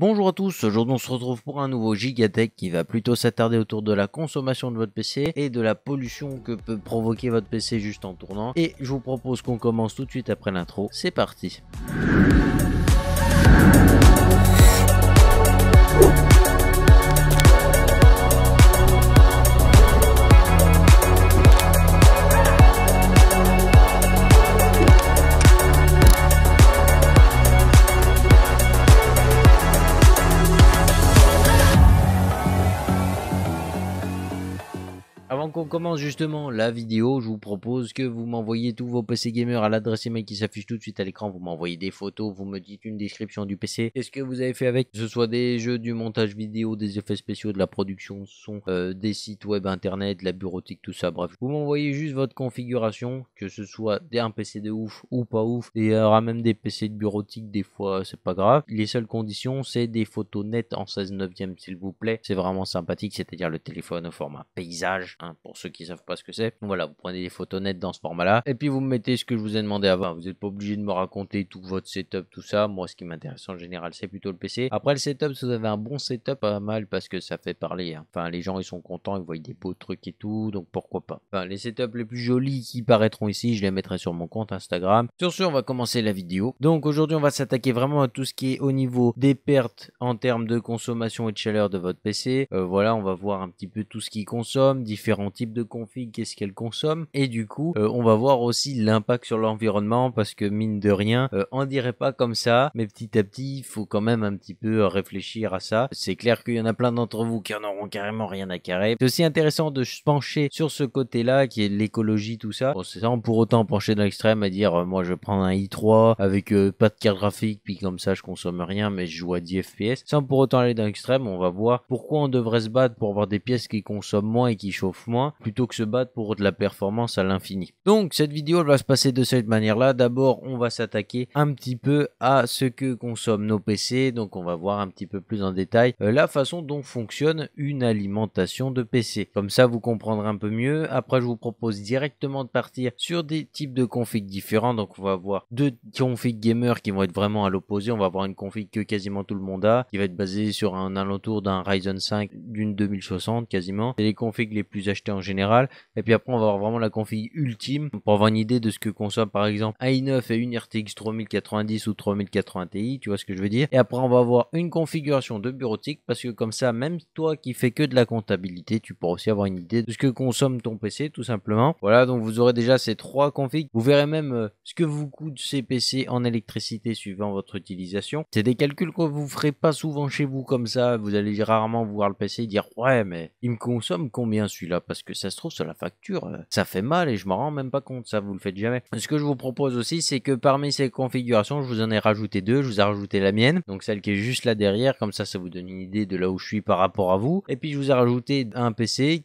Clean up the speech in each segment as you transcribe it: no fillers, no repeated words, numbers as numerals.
Bonjour à tous, aujourd'hui on se retrouve pour un nouveau Gigatech qui va plutôt s'attarder autour de la consommation de votre PC et de la pollution que peut provoquer votre PC juste en tournant. Et je vous propose qu'on commence tout de suite après l'intro, c'est parti. Avant qu'on commence justement la vidéo, je vous propose que vous m'envoyez tous vos PC gamers à l'adresse email qui s'affiche tout de suite à l'écran. Vous m'envoyez des photos, vous me dites une description du PC, qu'est-ce que vous avez fait avec, que ce soit des jeux, du montage vidéo, des effets spéciaux, de la production son, des sites web internet, de la bureautique, tout ça. Bref, vous m'envoyez juste votre configuration, que ce soit un PC de ouf ou pas ouf. Et il y aura même des PC de bureautique, des fois c'est pas grave. Les seules conditions, c'est des photos nettes en 16/9 s'il vous plaît. C'est vraiment sympathique, c'est-à-dire le téléphone au format paysage. Pour ceux qui savent pas ce que c'est, voilà, vous prenez des photos nettes dans ce format là et puis vous me mettez ce que je vous ai demandé avant. Vous n'êtes pas obligé de me raconter tout votre setup, tout ça. Moi ce qui m'intéresse en général c'est plutôt le PC. Après le setup, si vous avez un bon setup, pas mal, parce que ça fait parler hein. Enfin les gens ils sont contents, ils voient des beaux trucs et tout, donc pourquoi pas. Enfin les setups les plus jolis qui paraîtront ici, je les mettrai sur mon compte Instagram. Sur ce, on va commencer la vidéo. Donc aujourd'hui on va s'attaquer vraiment à tout ce qui est au niveau des pertes en termes de consommation et de chaleur de votre PC. Voilà, on va voir un petit peu tout ce qu'il consomme, différents types de config, qu'est-ce qu'elle consomme, et du coup on va voir aussi l'impact sur l'environnement, parce que mine de rien on dirait pas comme ça, mais petit à petit il faut quand même un petit peu réfléchir à ça. C'est clair qu'il y en a plein d'entre vous qui en auront carrément rien à carrer. C'est aussi intéressant de se pencher sur ce côté là qui est l'écologie, tout ça. Bon, c'est sans pour autant pencher dans l'extrême à dire moi je vais prendre un i3 avec pas de carte graphique puis comme ça je consomme rien mais je joue à 10 fps, sans pour autant aller dans l'extrême. On va voir pourquoi on devrait se battre pour avoir des pièces qui consomment moins et qui chauffent moins, plutôt que se battre pour de la performance à l'infini. Donc cette vidéo elle va se passer de cette manière là. D'abord on va s'attaquer un petit peu à ce que consomment nos PC, donc on va voir un petit peu plus en détail la façon dont fonctionne une alimentation de PC. Comme ça vous comprendrez un peu mieux. Après je vous propose directement de partir sur des types de configs différents. Donc on va avoir deux configs gamers qui vont être vraiment à l'opposé. On va avoir une config que quasiment tout le monde a, qui va être basée sur un alentour d'un Ryzen 5 d'une 2060 quasiment. C'est les configs les plus achetés en général. Et puis après on va avoir vraiment la config ultime pour avoir une idée de ce que consomme par exemple un i9 et une RTX 3090 ou 3080 Ti, tu vois ce que je veux dire. Et après on va avoir une configuration de bureautique, parce que comme ça même toi qui fais que de la comptabilité, tu pourras aussi avoir une idée de ce que consomme ton PC tout simplement. Voilà, donc vous aurez déjà ces trois configs. Vous verrez même ce que vous coûtent ces PC en électricité suivant votre utilisation. C'est des calculs que vous ferez pas souvent chez vous comme ça. Vous allez rarement voir le PC et dire ouais mais il me consomme combien celui-là, parce que ça se trouve sur la facture ça fait mal et je m'en rends même pas compte. Ça vous le faites jamais. Ce que je vous propose aussi, c'est que parmi ces configurations, je vous en ai rajouté deux. Je vous ai rajouté la mienne, donc celle qui est juste là derrière, comme ça vous donne une idée de là où je suis par rapport à vous. Et puis je vous ai rajouté un PC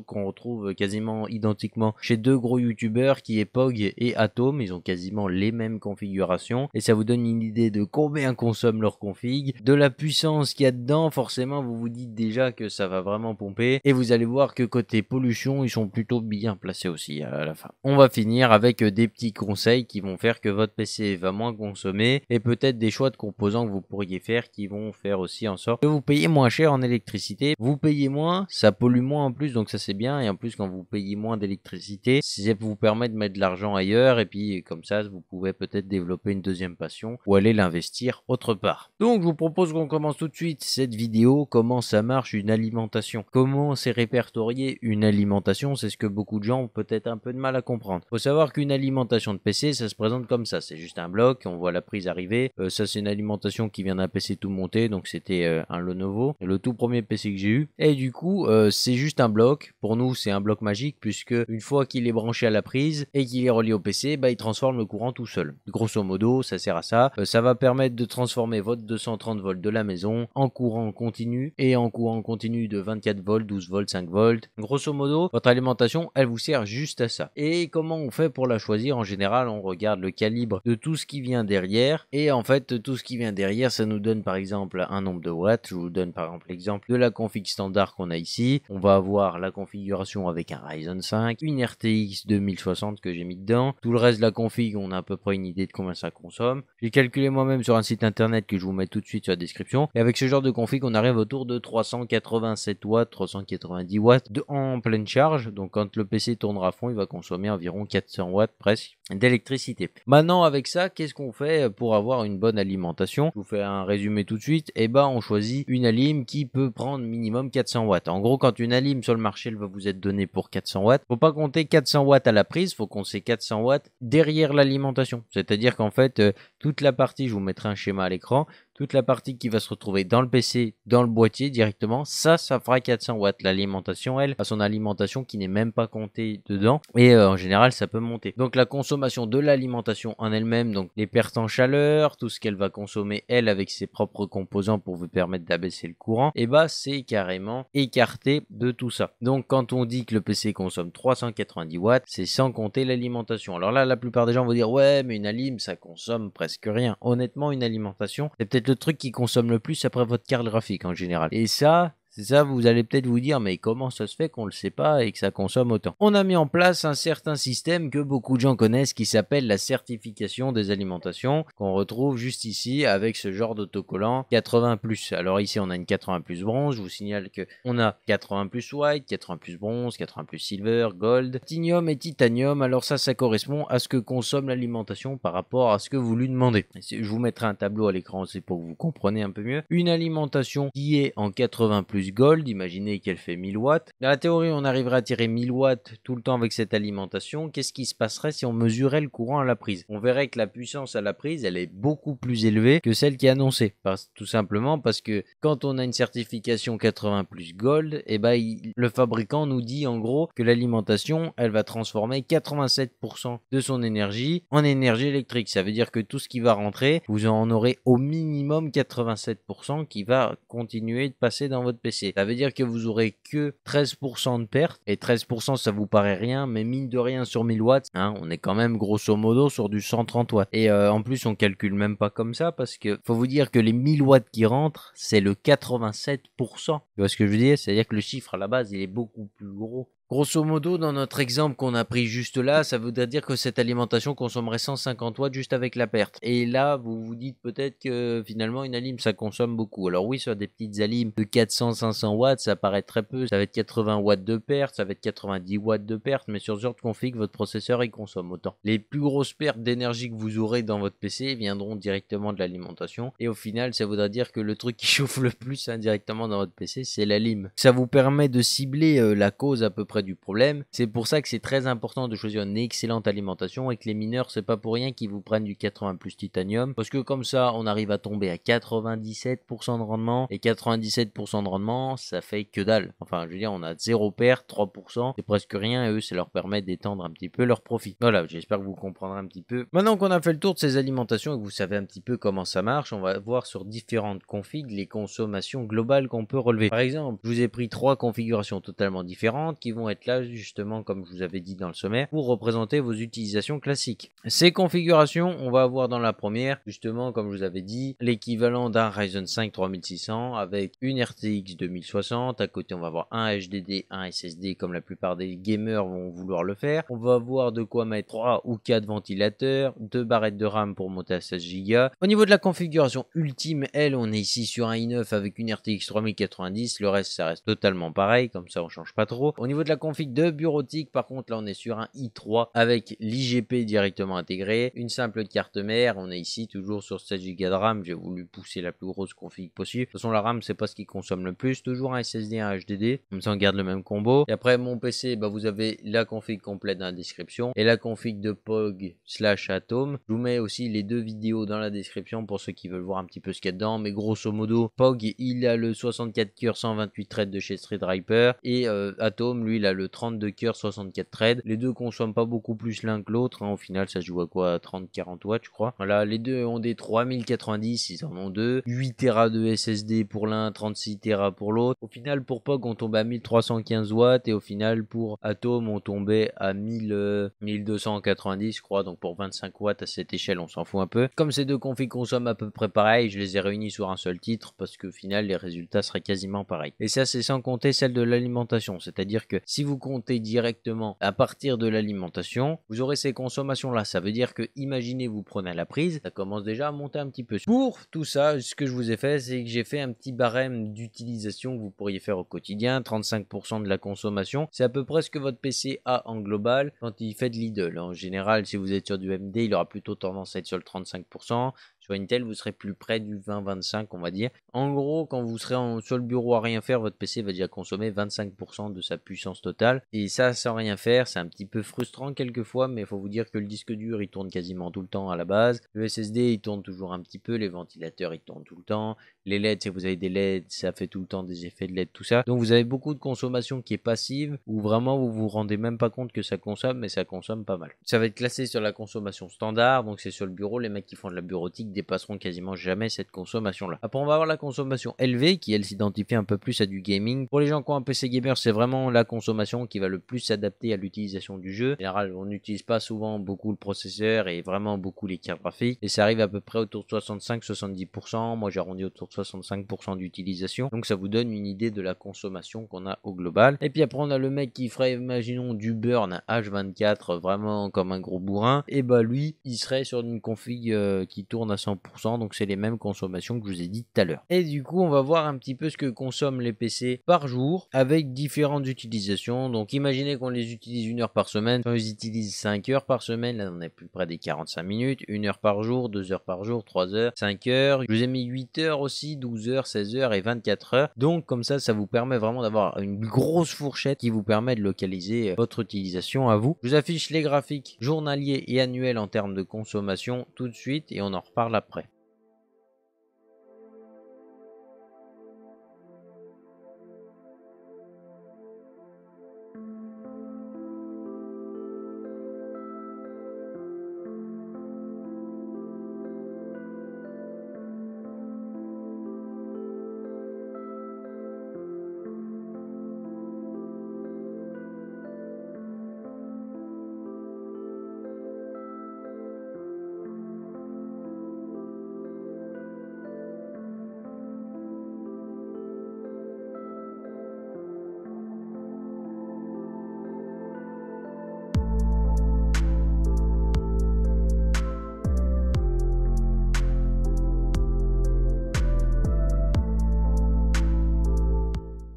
qu'on retrouve quasiment identiquement chez deux gros youtubeurs qui est Pog et Atom. Ils ont quasiment les mêmes configurations et ça vous donne une idée de combien consomment leur config, de la puissance qu'il y a dedans. Forcément vous vous dites déjà que ça va vraiment pomper, et vous allez voir que côté pollution ils sont plutôt bien placés aussi à la fin. On va finir avec des petits conseils qui vont faire que votre PC va moins consommer, et peut-être des choix de composants que vous pourriez faire qui vont faire aussi en sorte que vous payez moins cher en électricité. Vous payez moins, ça pollue moins en plus, donc ça c'est bien. Et en plus quand vous payez moins d'électricité, ça vous permet de mettre de l'argent ailleurs, et puis comme ça vous pouvez peut-être développer une deuxième passion ou aller l'investir autre part. Donc je vous propose qu'on commence tout de suite cette vidéo. Comment ça marche une alimentation, comment c'est répertorié une alimentation, c'est ce que beaucoup de gens ont peut-être un peu de mal à comprendre. Faut savoir qu'une alimentation de PC ça se présente comme ça, c'est juste un bloc, on voit la prise arriver, ça c'est une alimentation qui vient d'un PC tout monté, donc c'était un Lenovo, le tout premier PC que j'ai eu, et du coup c'est juste un bloc. Pour nous c'est un bloc magique, puisque une fois qu'il est branché à la prise et qu'il est relié au PC, bah il transforme le courant tout seul. Grosso modo ça sert à ça, ça va permettre de transformer votre 230 volts de la maison en courant continu, et en courant continu de 24 volts, 12 volts, 5 volts. Grosso grosso modo, votre alimentation, elle vous sert juste à ça. Et comment on fait pour la choisir? En général, on regarde le calibre de tout ce qui vient derrière. Et en fait, tout ce qui vient derrière, ça nous donne par exemple un nombre de watts. Je vous donne par exemple l'exemple de la config standard qu'on a ici. On va avoir la configuration avec un Ryzen 5, une RTX 2060 que j'ai mis dedans. Tout le reste de la config, on a à peu près une idée de combien ça consomme. J'ai calculé moi-même sur un site internet que je vous mets tout de suite sur la description. Et avec ce genre de config, on arrive autour de 387 watts, 390 watts en pleine charge. Donc quand le PC tournera à fond, il va consommer environ 400 watts presque d'électricité. Maintenant, avec ça, qu'est-ce qu'on fait pour avoir une bonne alimentation? Je vous fais un résumé tout de suite. Et ben, on choisit une alim qui peut prendre minimum 400 watts. En gros, quand une alim sur le marché, elle va vous être donnée pour 400 watts, faut pas compter 400 watts à la prise, faut compter 400 watts derrière l'alimentation. C'est-à-dire qu'en fait, toute la partie, je vous mettrai un schéma à l'écran, toute la partie qui va se retrouver dans le PC, dans le boîtier directement, ça fera 400 watts. L'alimentation, elle, a son alimentation qui n'est même pas comptée dedans. Et en général, ça peut monter. Donc la consommation de l'alimentation en elle-même, donc les pertes en chaleur, tout ce qu'elle va consommer, elle, avec ses propres composants pour vous permettre d'abaisser le courant, et bah c'est carrément écarté de tout ça. Donc quand on dit que le PC consomme 390 watts, c'est sans compter l'alimentation. Alors là, la plupart des gens vont dire, ouais, mais une alim, ça consomme presque rien. Honnêtement, une alimentation, c'est peut-être le truc qui consomme le plus après votre carte graphique en général. Et ça, c'est ça, vous allez peut-être vous dire, mais comment ça se fait qu'on le sait pas et que ça consomme autant? On a mis en place un certain système que beaucoup de gens connaissent qui s'appelle la certification des alimentations, qu'on retrouve juste ici avec ce genre d'autocollant 80+. Alors ici, on a une 80+ bronze. Je vous signale que on a 80+ white, 80+ bronze, 80+ silver, gold, platinum et titanium. Alors ça correspond à ce que consomme l'alimentation par rapport à ce que vous lui demandez. Je vous mettrai un tableau à l'écran, c'est pour que vous compreniez un peu mieux. Une alimentation qui est en 80+ gold, imaginez qu'elle fait 1000 watts. Dans la théorie, on arriverait à tirer 1000 watts tout le temps avec cette alimentation. Qu'est-ce qui se passerait si on mesurait le courant à la prise? On verrait que la puissance à la prise, elle est beaucoup plus élevée que celle qui est annoncée. Tout simplement parce que quand on a une certification 80+ gold, et ben, le fabricant nous dit en gros que l'alimentation, elle va transformer 87% de son énergie en énergie électrique. Ça veut dire que tout ce qui va rentrer, vous en aurez au minimum 87% qui va continuer de passer dans votre PC. Ça veut dire que vous aurez que 13% de perte. Et 13%, ça vous paraît rien, mais mine de rien sur 1000 watts, hein, on est quand même grosso modo sur du 130 watts. Et en plus, on calcule même pas comme ça parce que faut vous dire que les 1000 watts qui rentrent, c'est le 87%. Tu vois ce que je veux dire? C'est-à-dire que le chiffre à la base, il est beaucoup plus gros. Grosso modo, dans notre exemple qu'on a pris juste là, ça voudrait dire que cette alimentation consommerait 150 watts juste avec la perte. Et là, vous vous dites peut-être que finalement une alim, ça consomme beaucoup. Alors oui, sur des petites alims de 400-500 watts, ça paraît très peu. Ça va être 80 watts de perte, ça va être 90 watts de perte, mais sur ce genre de config, votre processeur, il consomme autant. Les plus grosses pertes d'énergie que vous aurez dans votre PC viendront directement de l'alimentation. Et au final, ça voudrait dire que le truc qui chauffe le plus indirectement dans votre PC, c'est l'alim. Ça vous permet de cibler la cause à peu près du problème. C'est pour ça que c'est très important de choisir une excellente alimentation et que les mineurs, c'est pas pour rien qu'ils vous prennent du 80+ titanium, parce que comme ça on arrive à tomber à 97% de rendement, et 97% de rendement, ça fait que dalle. Enfin, je veux dire, on a 0 perte, 3%, c'est presque rien, et eux, ça leur permet d'étendre un petit peu leur profit. Voilà, j'espère que vous comprendrez un petit peu. Maintenant qu'on a fait le tour de ces alimentations et que vous savez un petit peu comment ça marche, on va voir sur différentes configs les consommations globales qu'on peut relever. Par exemple, je vous ai pris 3 configurations totalement différentes qui vont être là justement, comme je vous avais dit dans le sommaire, pour représenter vos utilisations classiques. Ces configurations, on va avoir dans la première, justement, comme je vous avais dit, l'équivalent d'un Ryzen 5 3600 avec une RTX 2060. À côté, on va avoir un HDD, un SSD, comme la plupart des gamers vont vouloir le faire. On va avoir de quoi mettre 3 ou 4 ventilateurs, 2 barrettes de RAM pour monter à 16 Go. Au niveau de la configuration ultime, elle, on est ici sur un i9 avec une RTX 3090. Le reste, ça reste totalement pareil, comme ça on change pas trop. Au niveau de la config de bureautique, par contre, là on est sur un i3 avec l'IGP directement intégré, une simple carte mère. On est ici toujours sur 16 Go de RAM. J'ai voulu pousser la plus grosse config possible. De toute façon, la RAM, c'est pas ce qui consomme le plus. Toujours un SSD, un HDD, comme ça on garde le même combo. Et après, mon PC, bah, vous avez la config complète dans la description et la config de POG/Atom. Je vous mets aussi les 2 vidéos dans la description pour ceux qui veulent voir un petit peu ce qu'il y a dedans. Mais grosso modo, POG, il a le 64 cœurs 128 threads de chez Threadripper, et Atom, lui, il a a le 32 cœurs 64 threads. Les deux consomment pas beaucoup plus l'un que l'autre, hein. Au final ça se joue à quoi, 30-40 watts je crois. Voilà, les deux ont des 3090, ils en ont deux. 8 Tera de SSD pour l'un, 36 Tera pour l'autre. Au final pour POG on tombe à 1315 watts et au final pour Atom on tombait à 1290 je crois. Donc pour 25 watts à cette échelle on s'en fout un peu. Comme ces deux configs consomment à peu près pareil, je les ai réunis sur un seul titre parce qu'au final les résultats seraient quasiment pareils. Et ça c'est sans compter celle de l'alimentation, c'est-à-dire que si vous comptez directement à partir de l'alimentation, vous aurez ces consommations là. Ça veut dire que imaginez vous prenez la prise, ça commence déjà à monter un petit peu. Pour tout ça, ce que je vous ai fait, c'est que j'ai fait un petit barème d'utilisation que vous pourriez faire au quotidien. 35% de la consommation, c'est à peu près ce que votre PC a en global quand il fait de l'idle. En général, si vous êtes sur du AMD, il aura plutôt tendance à être sur le 35%. Sur Intel, vous serez plus près du 20-25, on va dire. En gros, quand vous serez sur le bureau à rien faire, votre PC va déjà consommer 25% de sa puissance totale. Et ça, sans rien faire, c'est un petit peu frustrant quelquefois, mais il faut vous dire que le disque dur, il tourne quasiment tout le temps à la base. Le SSD, il tourne toujours un petit peu. Les ventilateurs, ils tournent tout le temps. Les LED, si vous avez des LED, ça fait tout le temps des effets de LED, tout ça. Donc vous avez beaucoup de consommation qui est passive, où vraiment vous vous rendez même pas compte que ça consomme, mais ça consomme pas mal. Ça va être classé sur la consommation standard, donc c'est sur le bureau. Les mecs qui font de la bureautique dépasseront quasiment jamais cette consommation là. Après on va avoir la consommation élevée qui elle s'identifie un peu plus à du gaming. Pour les gens qui ont un PC gamer, c'est vraiment la consommation qui va le plus s'adapter à l'utilisation du jeu. En général on n'utilise pas souvent beaucoup le processeur et vraiment beaucoup les cartes graphiques, et ça arrive à peu près autour de 65-70%. Moi j'ai arrondi autour de 65% d'utilisation, donc ça vous donne une idée de la consommation qu'on a au global. Et puis après on a le mec qui ferait, imaginons, du burn H24 vraiment comme un gros bourrin, et bah lui il serait sur une config qui tourne à 100%, donc c'est les mêmes consommations que je vous ai dit tout à l'heure. Et du coup on va voir un petit peu ce que consomment les PC par jour avec différentes utilisations. Donc imaginez qu'on les utilise 1 heure par semaine, on les utilise 5 heures par semaine, là on est plus près des 45 minutes, 1 heure par jour, 2 heures par jour, 3 heures, 5 heures, je vous ai mis 8 heures aussi, 12 heures, 16 heures et 24 heures. Donc comme ça vous permet vraiment d'avoir une grosse fourchette qui vous permet de localiser votre utilisation à vous. Je vous affiche les graphiques journaliers et annuels en termes de consommation tout de suite et on en reparle après.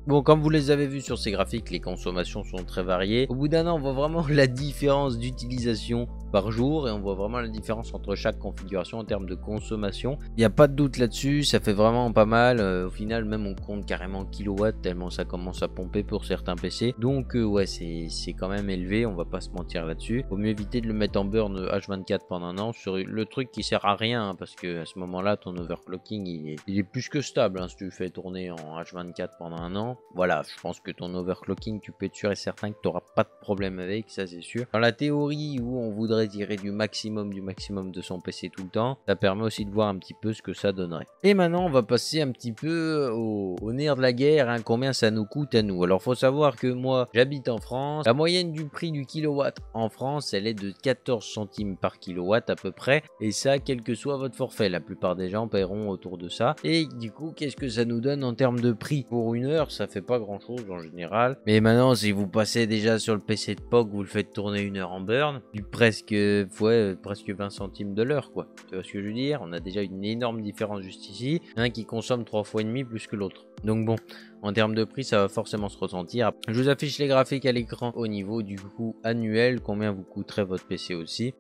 Bon, comme vous les avez vus sur ces graphiques, les consommations sont très variées. Au bout d'un an, on voit vraiment la différence d'utilisation par jour et on voit vraiment la différence entre chaque configuration en termes de consommation. Il n'y a pas de doute là-dessus, ça fait vraiment pas mal. Au final, même on compte carrément kilowatts tellement ça commence à pomper pour certains PC. Donc ouais, c'est quand même élevé, on va pas se mentir là-dessus. Vaut mieux éviter de le mettre en burn H24 pendant un an sur le truc qui sert à rien, hein, parce que à ce moment-là, ton overclocking il est plus que stable, hein, si tu le fais tourner en H24 pendant un an. Voilà, je pense que ton overclocking, tu peux être sûr et certain que tu n'auras pas de problème avec, ça c'est sûr. Dans la théorie où on voudrait tirer du maximum de son PC tout le temps, ça permet aussi de voir un petit peu ce que ça donnerait. Et maintenant, on va passer un petit peu au nerf de la guerre, hein, combien ça nous coûte à nous. Alors, faut savoir que moi, j'habite en France. La moyenne du prix du kilowatt en France, elle est de 14 centimes par kilowatt à peu près. Et ça, quel que soit votre forfait. La plupart des gens paieront autour de ça. Et du coup, qu'est-ce que ça nous donne en termes de prix? Pour une heure, ça fait pas grand chose en général. Mais maintenant, si vous passez déjà sur le PC de POG, vous le faites tourner une heure en burn, du presque 20 centimes de l'heure, quoi. Tu vois ce que je veux dire? On a déjà une énorme différence juste ici. Un qui consomme 3 fois et demi plus que l'autre. Donc bon, en termes de prix, ça va forcément se ressentir. Je vous affiche les graphiques à l'écran au niveau du coût annuel, combien vous coûterait votre PC aussi.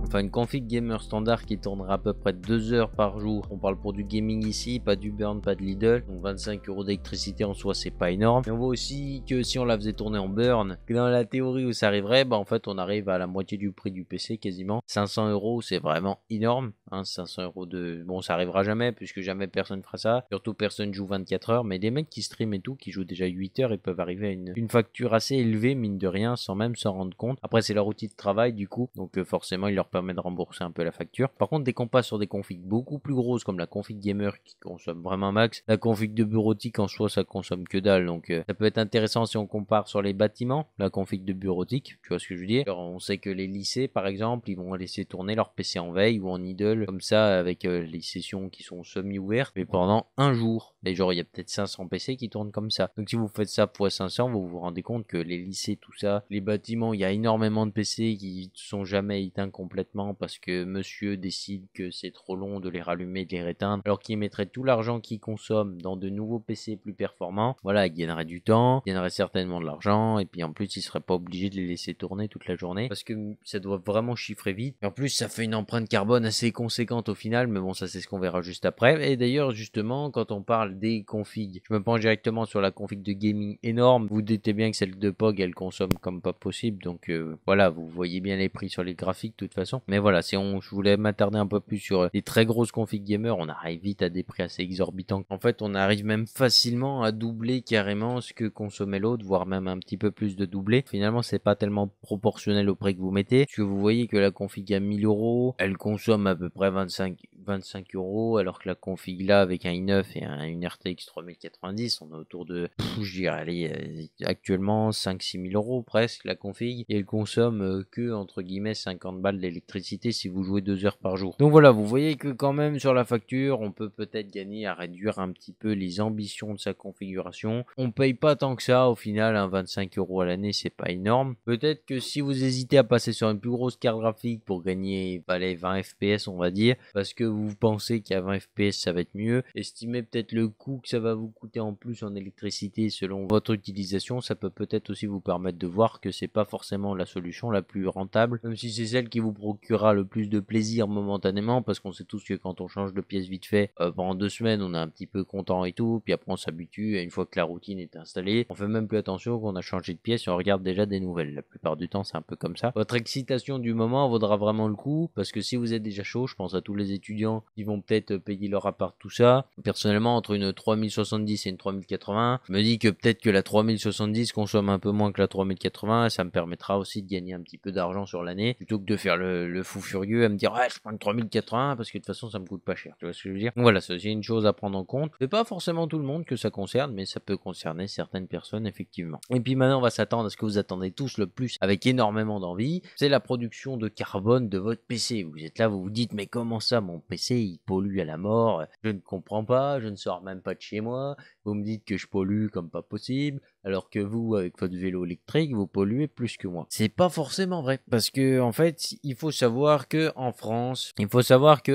Enfin une config gamer standard qui tournera à peu près 2 heures par jour. On parle pour du gaming ici, pas du burn, pas de Lidl. Donc 25 € d'électricité en soi c'est pas énorme. Mais on voit aussi que si on la faisait tourner en burn, que dans la théorie où ça arriverait, bah en fait on arrive à la moitié du prix du PC quasiment. 500 € c'est vraiment énorme. 500 € de... Bon ça arrivera jamais puisque jamais personne fera ça. Surtout personne joue 24 heures. Mais des mecs qui stream et tout, qui jouent déjà 8 heures, ils peuvent arriver à une facture assez élevée mine de rien sans même s'en rendre compte. Après c'est leur outil de travail du coup. Donc forcément il leur permet de rembourser un peu la facture. Par contre dès qu'on passe sur des configs beaucoup plus grosses comme la config gamer qui consomme vraiment max, la config de bureautique en soi ça consomme que dalle. Donc ça peut être intéressant si on compare sur les bâtiments, la config de bureautique, tu vois ce que je veux dire. Alors, on sait que les lycées par exemple, ils vont laisser tourner leur PC en veille ou en idle comme ça avec les sessions qui sont semi-ouvertes mais pendant un jour. Et genre il y a peut-être 500 PC qui tournent comme ça. Donc si vous faites ça x 500, vous vous rendez compte que les lycées, tout ça, les bâtiments, il y a énormément de PC qui sont jamais éteints complètement parce que monsieur décide que c'est trop long de les rallumer, de les réteindre, alors qu'il mettrait tout l'argent qu'il consomme dans de nouveaux PC plus performants. Voilà, il gagnerait du temps, il gagnerait certainement de l'argent, et puis en plus il serait pas obligé de les laisser tourner toute la journée parce que ça doit vraiment chiffrer vite. Et en plus ça fait une empreinte carbone assez conséquente au final, mais bon ça c'est ce qu'on verra juste après. Et d'ailleurs justement quand on parle des configs, je me penche directement sur la config de gaming énorme. Vous doutez bien que celle de POG elle consomme comme pas possible, donc voilà, vous voyez bien les prix sur les graphiques de toute façon. Mais voilà, si je voulais m'attarder un peu plus sur les très grosses configs gamer, on arrive vite à des prix assez exorbitants. En fait on arrive même facilement à doubler carrément ce que consommait l'autre, voire même un petit peu plus de doubler. Finalement c'est pas tellement proportionnel au prix que vous mettez, parce que vous voyez que la config à 1000 €, elle consomme à peu près 25 €, alors que la config là avec un i9 et une RTX 3090 on est autour de je dirais allez, actuellement 5-6 000 € presque la config, et elle consomme que entre guillemets 50 balles d'électricité si vous jouez 2 heures par jour. Donc voilà, vous voyez que quand même sur la facture on peut peut-être gagner à réduire un petit peu les ambitions de sa configuration. On paye pas tant que ça au final, 25 € à l'année c'est pas énorme. Peut-être que si vous hésitez à passer sur une plus grosse carte graphique pour gagner 20 FPS on va dire, parce que vous pensez qu'à 20 FPS ça va être mieux, estimez peut-être le coût que ça va vous coûter en plus en électricité selon votre utilisation. Ça peut peut-être aussi vous permettre de voir que c'est pas forcément la solution la plus rentable, même si c'est celle qui vous procurera le plus de plaisir momentanément, parce qu'on sait tous que quand on change de pièce vite fait pendant 2 semaines on est un petit peu content et tout, puis après on s'habitue, et une fois que la routine est installée on fait même plus attention qu'on a changé de pièce et on regarde déjà des nouvelles. La plupart du temps c'est un peu comme ça. Votre excitation du moment vaudra vraiment le coup, parce que si vous êtes déjà chaud, je pense à tous les étudiants qui vont peut-être payer leur appart, tout ça. Personnellement entre une 3070 et une 3080, je me dis que peut-être que la 3070 consomme un peu moins que la 3080, et ça me permettra aussi de gagner un petit peu d'argent sur l'année, plutôt que de faire le fou furieux à me dire ouais je prends une 3080 parce que de toute façon ça me coûte pas cher, tu vois ce que je veux dire. Donc voilà, c'est aussi une chose à prendre en compte. C'est pas forcément tout le monde que ça concerne, mais ça peut concerner certaines personnes effectivement. Et puis maintenant on va s'attendre à ce que vous attendez tous le plus avec énormément d'envie, c'est la production de carbone de votre PC. Vous êtes là, vous vous dites mais comment ça mon PC il pollue à la mort, je ne comprends pas, je ne sors même pas de chez moi, vous me dites que je pollue comme pas possible, alors que vous, avec votre vélo électrique, vous polluez plus que moi. C'est pas forcément vrai, parce que en fait, il faut savoir que en France,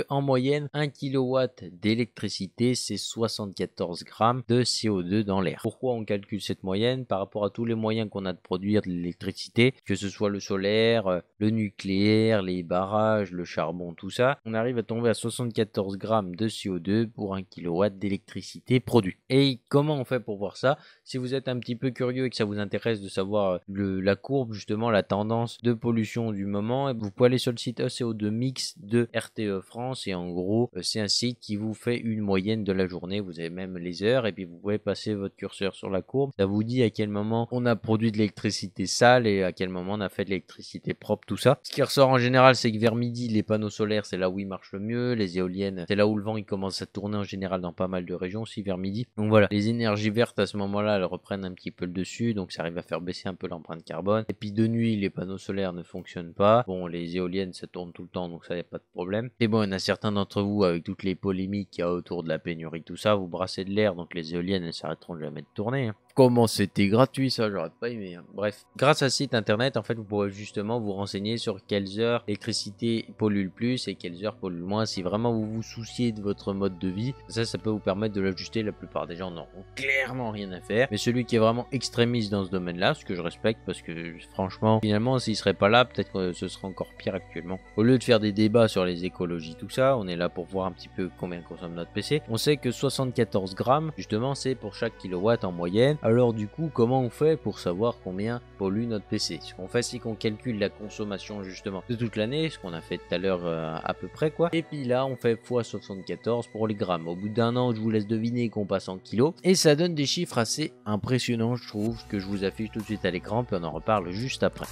en moyenne, 1 kW d'électricité, c'est 74 grammes de CO2 dans l'air. Pourquoi on calcule cette moyenne? Par rapport à tous les moyens qu'on a de produire de l'électricité, que ce soit le solaire, le nucléaire, les barrages, le charbon, tout ça, on arrive à tomber à 74 grammes de CO2 pour 1 kW d'électricité produit. Et comment on fait pour voir ça? Si vous êtes un petit peu curieux et que ça vous intéresse de savoir la courbe, justement la tendance de pollution du moment, vous pouvez aller sur le site ECO2 Mix de RTE France, et en gros c'est un site qui vous fait une moyenne de la journée. Vous avez même les heures, et puis vous pouvez passer votre curseur sur la courbe, ça vous dit à quel moment on a produit de l'électricité sale et à quel moment on a fait de l'électricité propre, tout ça. Ce qui ressort en général, c'est que vers midi, les panneaux solaires c'est là où ils marchent le mieux, les éoliennes c'est là où le vent il commence à tourner en général dans pas mal de régions aussi vers midi. Donc voilà, les énergies vertes à ce moment-là elles reprennent un petit peu le dessus, donc ça arrive à faire baisser un peu l'empreinte carbone. Et puis de nuit les panneaux solaires ne fonctionnent pas, bon les éoliennes ça tourne tout le temps donc ça y a pas de problème. Et bon il y en a certains d'entre vous avec toutes les polémiques qu'il y a autour de la pénurie tout ça, vous brassez de l'air, donc les éoliennes elles s'arrêteront jamais de tourner hein. Comment c'était gratuit ça, j'aurais pas aimé. Hein. Bref, grâce à ce site internet, en fait, vous pourrez justement vous renseigner sur quelles heures l'électricité pollue le plus et quelles heures pollue le moins. Si vraiment vous vous souciez de votre mode de vie, ça peut vous permettre de l'ajuster. La plupart des gens n'auront clairement rien à faire. Mais celui qui est vraiment extrémiste dans ce domaine-là, ce que je respecte, parce que franchement, finalement, s'il serait pas là, peut-être que ce serait encore pire actuellement. Au lieu de faire des débats sur les écologies, tout ça, on est là pour voir un petit peu combien consomme notre PC. On sait que 74 grammes, justement, c'est pour chaque kilowatt en moyenne. Alors du coup, comment on fait pour savoir combien pollue notre PC? Ce qu'on fait, c'est qu'on calcule la consommation justement de toute l'année, ce qu'on a fait tout à l'heure à peu près quoi. Et puis là, on fait x 74 pour les grammes. Au bout d'un an, je vous laisse deviner qu'on passe en kilos. Et ça donne des chiffres assez impressionnants, je trouve, que je vous affiche tout de suite à l'écran, puis on en reparle juste après.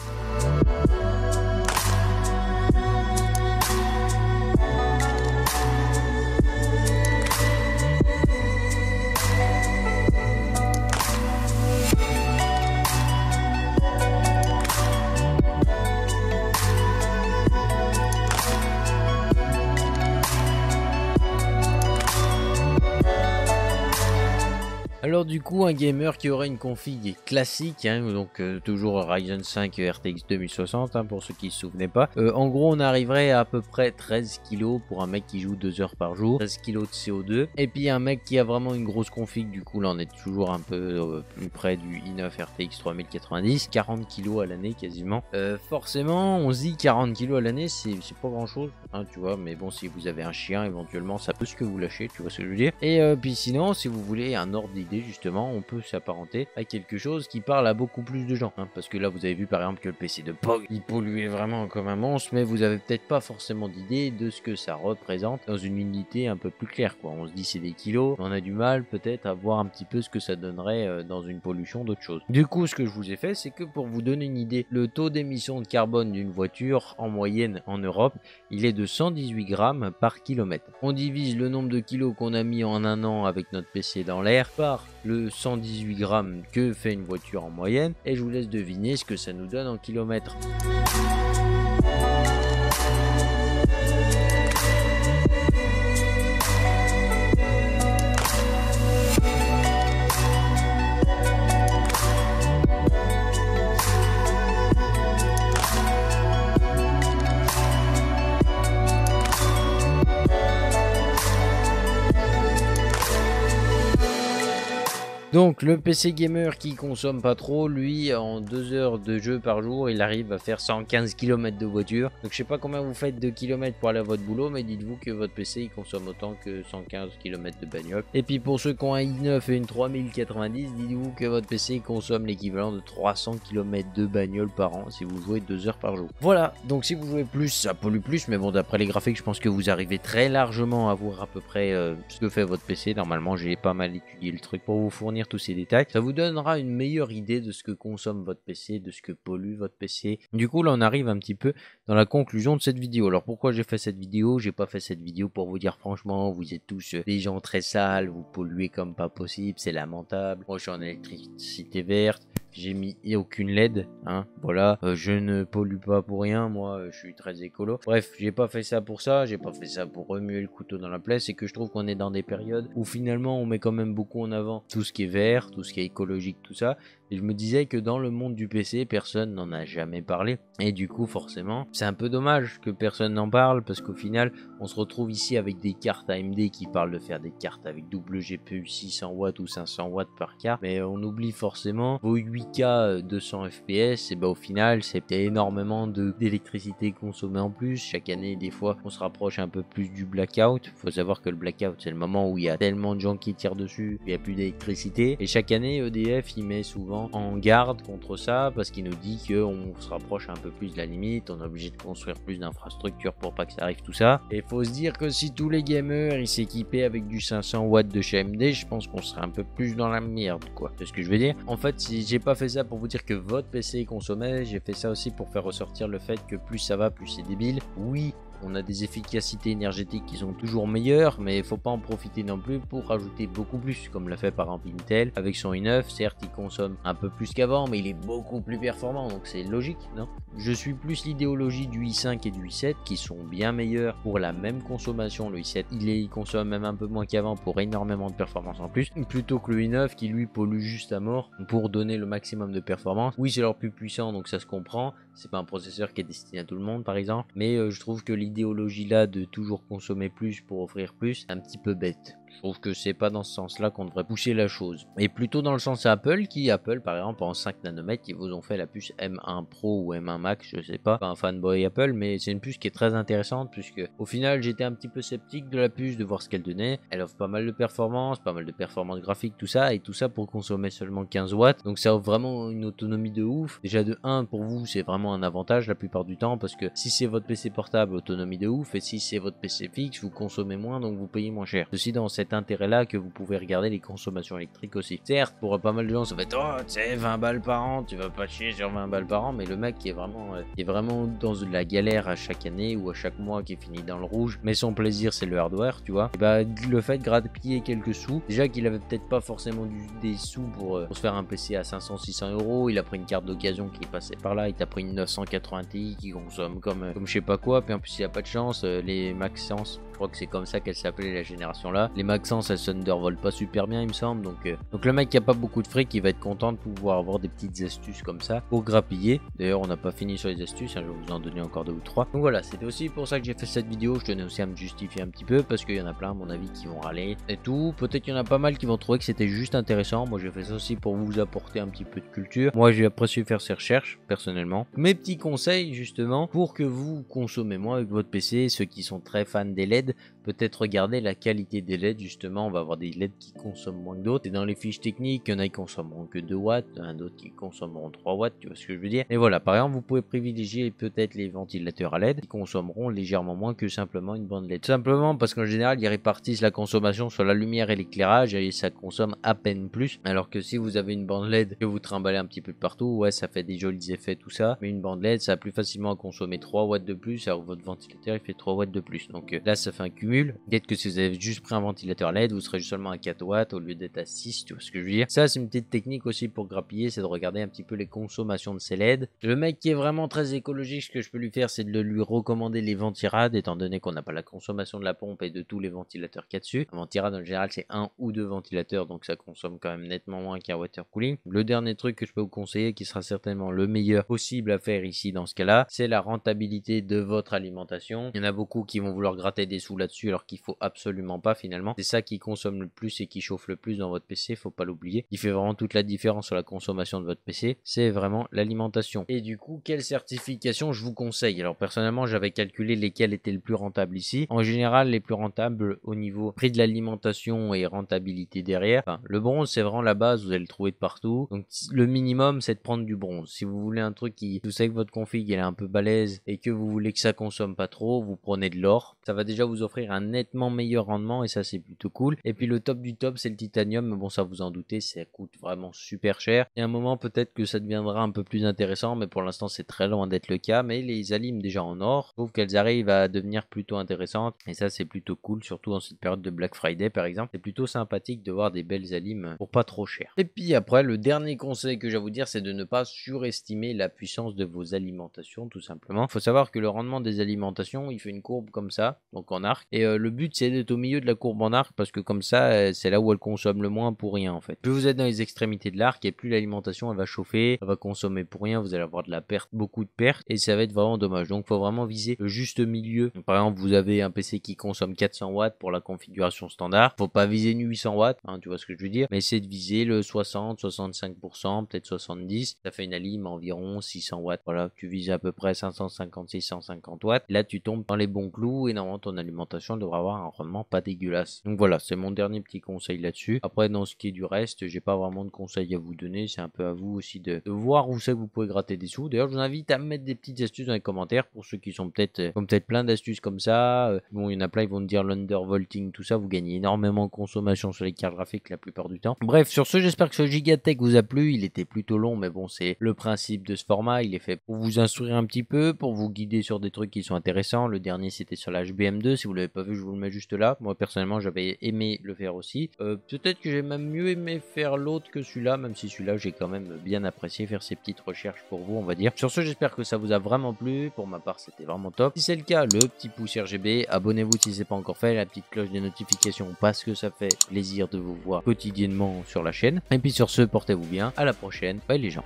Alors du coup, un gamer qui aurait une config classique, hein, donc toujours Ryzen 5 RTX 2060 hein, pour ceux qui ne se souvenaient pas. En gros, on arriverait à peu près 13 kg pour un mec qui joue 2 heures par jour, 13 kg de CO2. Et puis un mec qui a vraiment une grosse config, du coup là on est toujours un peu plus près du i9 RTX 3090, 40 kg à l'année quasiment. Forcément, on se dit 40 kg à l'année, c'est pas grand chose, hein, tu vois, mais bon, si vous avez un chien, éventuellement, ça peut ce que vous lâchez, tu vois ce que je veux dire. Et puis sinon, si vous voulez un ordre d'idée, justement, on peut s'apparenter à quelque chose qui parle à beaucoup plus de gens, hein, parce que là vous avez vu par exemple que le PC de Pog il polluait vraiment comme un monstre, mais vous avez peut-être pas forcément d'idée de ce que ça représente dans une unité un peu plus claire quoi. On se dit c'est des kilos, on a du mal peut-être à voir un petit peu ce que ça donnerait dans une pollution d'autre chose. Du coup, ce que je vous ai fait, c'est que pour vous donner une idée, le taux d'émission de carbone d'une voiture en moyenne en Europe, il est de 118 grammes par kilomètre. On divise le nombre de kilos qu'on a mis en un an avec notre PC dans l'air par le 118 grammes que fait une voiture en moyenne, et je vous laisse deviner ce que ça nous donne en kilomètres. Donc le PC gamer qui consomme pas trop, lui en 2 heures de jeu par jour, il arrive à faire 115 km de voiture. Donc je sais pas combien vous faites de kilomètres pour aller à votre boulot, mais dites-vous que votre PC il consomme autant que 115 km de bagnole. Et puis pour ceux qui ont un i9 et une 3090, dites-vous que votre PC consomme l'équivalent de 300 km de bagnole par an si vous jouez 2 heures par jour. Voilà, donc si vous jouez plus, ça pollue plus, mais bon, d'après les graphiques, je pense que vous arrivez très largement à voir à peu près ce que fait votre PC. Normalement, j'ai pas mal étudié le truc pour vous fournir tous ces détails. Ça vous donnera une meilleure idée de ce que consomme votre PC, de ce que pollue votre PC. Du coup, là, on arrive un petit peu dans la conclusion de cette vidéo. Alors, pourquoi j'ai fait cette vidéo? J'ai pas fait cette vidéo pour vous dire franchement, vous êtes tous des gens très sales, vous polluez comme pas possible, c'est lamentable. Moi, je suis en électricité verte. J'ai mis aucune LED, hein, voilà, je ne pollue pas pour rien, moi je suis très écolo. Bref, j'ai pas fait ça pour ça, j'ai pas fait ça pour remuer le couteau dans la plaie, c'est que je trouve qu'on est dans des périodes où finalement on met quand même beaucoup en avant tout ce qui est vert, tout ce qui est écologique, tout ça. Et je me disais que dans le monde du PC, personne n'en a jamais parlé. Et du coup, forcément, c'est un peu dommage que personne n'en parle, parce qu'au final, on se retrouve ici avec des cartes AMD qui parlent de faire des cartes avec double GPU 600 watts ou 500 watts par carte. Mais on oublie forcément vos 8K 200 FPS, et bah au final, c'est énormément d'électricité consommée en plus. Chaque année, des fois, on se rapproche un peu plus du blackout. Il faut savoir que le blackout, c'est le moment où il y a tellement de gens qui tirent dessus, il n'y a plus d'électricité. Et chaque année, EDF, il met souvent en garde contre ça, parce qu'il nous dit qu'on se rapproche un peu plus de la limite, on est obligé de construire plus d'infrastructures pour pas que ça arrive tout ça. Et il faut se dire que si tous les gamers ils s'équipaient avec du 500 watts de chez AMD, je pense qu'on serait un peu plus dans la merde, quoi. C'est ce que je veux dire. En fait, si j'ai pas fait ça pour vous dire que votre PC consommait, j'ai fait ça aussi pour faire ressortir le fait que plus ça va, plus c'est débile. Oui, On a des efficacités énergétiques qui sont toujours meilleures, mais il faut pas en profiter non plus pour rajouter beaucoup plus, comme l'a fait par exemple Intel avec son i9. Certes, il consomme un peu plus qu'avant, mais il est beaucoup plus performant, donc c'est logique, non? Je suis plus l'idéologie du i5 et du i7 qui sont bien meilleurs pour la même consommation. Le i7, il consomme même un peu moins qu'avant pour énormément de performance en plus, plutôt que le i9 qui lui pollue juste à mort pour donner le maximum de performance. Oui, c'est leur plus puissant, donc ça se comprend. C'est pas un processeur qui est destiné à tout le monde par exemple, mais je trouve que l'idéologie là de toujours consommer plus pour offrir plus, c'est un petit peu bête. Je trouve que c'est pas dans ce sens-là qu'on devrait pousser la chose. Et plutôt dans le sens Apple, Apple par exemple en 5 nanomètres, qui vous ont fait la puce M1 Pro ou M1 Max, je sais pas un fanboy Apple, mais c'est une puce qui est très intéressante puisque au final j'étais un petit peu sceptique de la puce, de voir ce qu'elle donnait. Elle offre pas mal de performance graphiques, tout ça, et tout ça pour consommer seulement 15 watts. Donc ça offre vraiment une autonomie de ouf. Déjà de 1, pour vous c'est vraiment un avantage la plupart du temps, parce que si c'est votre PC portable, autonomie de ouf, et si c'est votre PC fixe, vous consommez moins, donc vous payez moins cher. Ceci dans cet intérêt là que vous pouvez regarder les consommations électriques aussi. Certes, pour pas mal de gens ça va être oh tu sais 20 balles par an, tu vas pas chier sur 20 balles par an, mais le mec qui est vraiment dans de la galère à chaque année ou à chaque mois, qui finit dans le rouge, mais son plaisir c'est le hardware, tu vois, et bah le fait de grappiller quelques sous, déjà qu'il avait peut-être pas forcément des sous pour se faire un PC à 500-600 euros, il a pris une carte d'occasion qui passait par là, il t'a pris une 980 Ti qui consomme comme je sais pas quoi, puis en plus il a pas de chance, les Maxence, je crois que c'est comme ça qu'elle s'appelait la génération là, les Maxence elles s'undervolent pas super bien il me semble, donc le mec qui a pas beaucoup de fric, il va être content de pouvoir avoir des petites astuces comme ça pour grappiller. D'ailleurs on n'a pas fini sur les astuces, hein, je vais vous en donner encore 2 ou 3. Donc voilà, c'était aussi pour ça que j'ai fait cette vidéo, je tenais aussi à me justifier un petit peu parce qu'il y en a plein à mon avis qui vont râler et tout, peut-être qu'il y en a pas mal qui vont trouver que c'était juste intéressant. Moi j'ai fait ça aussi pour vous apporter un petit peu de culture, moi j'ai apprécié faire ces recherches personnellement. Mes petits conseils justement pour que vous consommez moins avec votre PC, ceux qui sont très fans des LED, peut-être regarder la qualité des LED justement, on va avoir des LED qui consomment moins que d'autres, et dans les fiches techniques, il y en a qui consommeront que 2 watts, d'autres qui consommeront 3 watts, tu vois ce que je veux dire. Et voilà, par exemple, vous pouvez privilégier peut-être les ventilateurs à LED qui consommeront légèrement moins que simplement une bande LED. Simplement parce qu'en général, ils répartissent la consommation sur la lumière et l'éclairage et ça consomme à peine plus. Alors que si vous avez une bande LED que vous trimballez un petit peu de partout, ouais, ça fait des jolis effets tout ça, mais une bande LED, ça a plus facilement à consommer 3 watts de plus, alors que votre ventilateur il fait 3 watts de plus. Donc là, ça fait un cumul. Peut-être que si vous avez juste pris un ventilateur LED, vous serez seulement à 4 watts au lieu d'être à 6, tu vois ce que je veux dire. Ça, c'est une petite technique aussi pour grappiller, c'est de regarder un petit peu les consommations de ces LED. Le mec qui est vraiment très écologique, ce que je peux lui faire, c'est de lui recommander les ventirades, étant donné qu'on n'a pas la consommation de la pompe et de tous les ventilateurs qu'il y a dessus. Un ventirade en général, c'est 1 ou 2 ventilateurs, donc ça consomme quand même nettement moins qu'un water cooling. Le dernier truc que je peux vous conseiller, qui sera certainement le meilleur possible à faire ici dans ce cas-là, c'est la rentabilité de votre alimentation. Il y en a beaucoup qui vont vouloir gratter des sous là-dessus, alors qu'il faut absolument pas finalement. C'est ça qui consomme le plus et qui chauffe le plus dans votre PC, faut pas l'oublier. Il fait vraiment toute la différence sur la consommation de votre PC, c'est vraiment l'alimentation. Et du coup, quelle certification je vous conseille? Alors personnellement, j'avais calculé lesquelles étaient le plus rentables ici. En général, les plus rentables au niveau prix de l'alimentation et rentabilité derrière. Enfin, le bronze, c'est vraiment la base, vous allez le trouver de partout. Donc le minimum, c'est de prendre du bronze. Si vous voulez un truc qui, vous savez que votre config elle est un peu balèze et que vous voulez que ça consomme pas trop, vous prenez de l'or. Ça va déjà vous offrir un nettement meilleur rendement et ça c'est plutôt cool. Et puis le top du top, c'est le titanium, mais bon, ça vous en doutez, ça coûte vraiment super cher. Et à un moment peut-être que ça deviendra un peu plus intéressant, mais pour l'instant c'est très loin d'être le cas. Mais les alimes déjà en or, je trouve qu'elles arrivent à devenir plutôt intéressantes et ça c'est plutôt cool, surtout en cette période de Black Friday par exemple. C'est plutôt sympathique de voir des belles alimes pour pas trop cher. Et puis après, le dernier conseil que j'ai à vous dire, c'est de ne pas surestimer la puissance de vos alimentations, tout simplement. Il faut savoir que le rendement des alimentations, il fait une courbe comme ça, donc en arc, et le but c'est d'être au milieu de la courbe en arc, parce que comme ça, c'est là où elle consomme le moins pour rien en fait. Plus vous êtes dans les extrémités de l'arc, et plus l'alimentation elle va chauffer, elle va consommer pour rien, vous allez avoir de la perte, beaucoup de pertes, et ça va être vraiment dommage. Donc faut vraiment viser le juste milieu. Donc, par exemple, vous avez un PC qui consomme 400 watts pour la configuration standard, faut pas viser une 800 watts, hein, tu vois ce que je veux dire, mais essayez de viser le 60, 65%, peut-être 70, ça fait une alim environ 600 watts. Voilà, tu vises à peu près 550, 650 watts. Là, tu tombes dans les bons clous et normalement ton alimentation l'alimentation devrait avoir un rendement pas dégueulasse. Donc voilà, c'est mon dernier petit conseil là-dessus. Après, dans ce qui est du reste, j'ai pas vraiment de conseils à vous donner. C'est un peu à vous aussi de voir où c'est que vous pouvez gratter des sous. D'ailleurs, je vous invite à me mettre des petites astuces dans les commentaires pour ceux qui sont peut-être plein d'astuces comme ça. Bon, il y en a plein, ils vont me dire l'undervolting, tout ça. Vous gagnez énormément en consommation sur les cartes graphiques la plupart du temps. Bref, sur ce, j'espère que ce Gigatech vous a plu. Il était plutôt long, mais bon, c'est le principe de ce format. Il est fait pour vous instruire un petit peu, pour vous guider sur des trucs qui sont intéressants. Le dernier, c'était sur la HBM2. Si vous l'avez pas vu, je vous le mets juste là. Moi, personnellement, j'avais aimé le faire aussi. Peut-être que j'ai même mieux aimé faire l'autre que celui-là, même si celui-là, j'ai quand même bien apprécié faire ces petites recherches pour vous, on va dire. Sur ce, j'espère que ça vous a vraiment plu. Pour ma part, c'était vraiment top. Si c'est le cas, le petit pouce RGB. Abonnez-vous si c'est pas encore fait. La petite cloche des notifications parce que ça fait plaisir de vous voir quotidiennement sur la chaîne. Et puis sur ce, portez-vous bien. À la prochaine. Bye les gens.